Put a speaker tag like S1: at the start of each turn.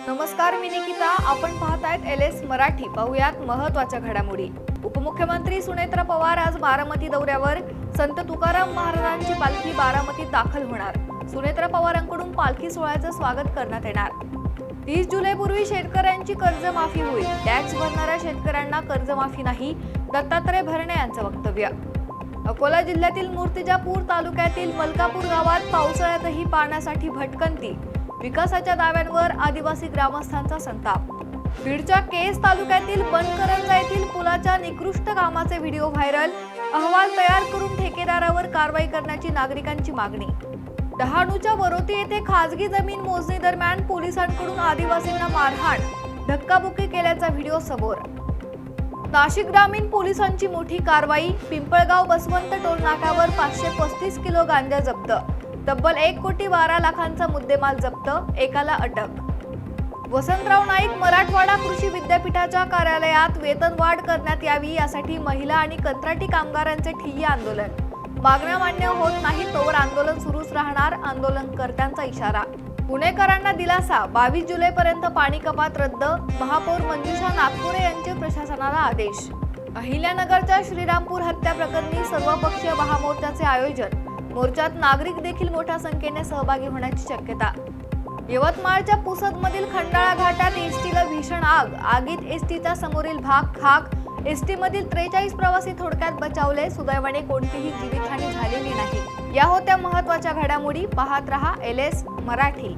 S1: नमस्कार, मी निकिता. आपण पाहतायत LS मराठी. पाहुयात महत्त्वाच्या घडामोडी. उपमुख्यमंत्री सुनेत्र पवार आज बारामती दौऱ्यावर. संत तुकाराम महाराजांची पालखी बारामतीत दाखल होणार. सुनेत्र पवारांकडून पालखी सोहळ्याचं स्वागत करण्यात येणार. 30 जुलैपूर्वी शेतकऱ्यांची कर्जमाफी होईल. टॅक्स भरणाऱ्या शेतकऱ्यांना कर्जमाफी नाही, दत्तात्रय भरणे यांचं वक्तव्य. अकोला जिल्ह्यातील मूर्तिजापूर तालुक्यातील मलकापूर गावात पावसाळ्यातही पाण्यासाठी भटकंती. विकासाच्या दाव्यांवर आदिवासी ग्रामस्थांचा संताप. बीडच्या केस तालुक्यातील बनकरंजा येथील पुलाच्या निकृष्ट कामाचे व्हिडिओ व्हायरल. अहवाल तयार करून ठेकेदारावर कारवाई करण्याची नागरिकांची मागणी. डहाणूच्या वरोती येथे खासगी जमीन मोजणी दरम्यान पोलिसांकडून आदिवासींना मारहाण, धक्काबुक्की केल्याचा व्हिडिओ समोर. नाशिक ग्रामीण पोलिसांची मोठी कारवाई. पिंपळगाव बसवंत टोल नाक्यावर 535 किलो गांजा जप्त. तब्बल 1,12,00,000चा मुद्देमाल जप्त. एकाला अटक. वसंतराव नाईक मराठवाडा कृषी विद्यापीठाच्या कार्यालयात वेतनवाढ करण्यात यावी यासाठी महिला आणि कंत्राटी कामगारांचे ठिय्या आंदोलन. मागण्या मान्य होत नाही तोवर आंदोलन सुरूच राहणार. आंदोलनकर्त्यांचा इशारा. पुणेकरांना दिलासा. 22 जुलैपर्यंत पाणी कपात रद्द. महापौर मंजुषा नागपुरे यांचे प्रशासनाला आदेश. अहिल्यानगरच्या श्रीरामपूर हत्या प्रकरणी सर्वपक्षीय महामोर्चाचे आयोजन. मोर्चात नागरिक देखील मोठ्या संख्येने सहभागी होण्याची शक्यता. यवतमाळच्या पुसदमधील खंडाळा घाटात एसटीला भीषण आग. आगीत एसटीचा समोरील भाग खाक. एसटीमधील 43 प्रवासी थोडक्यात बचावले. सुदैवाने कोणतीही जीवितहानी झालेली नाही. या होत्या महत्त्वाच्या घडामोडी. पाहत रहा LS मराठी.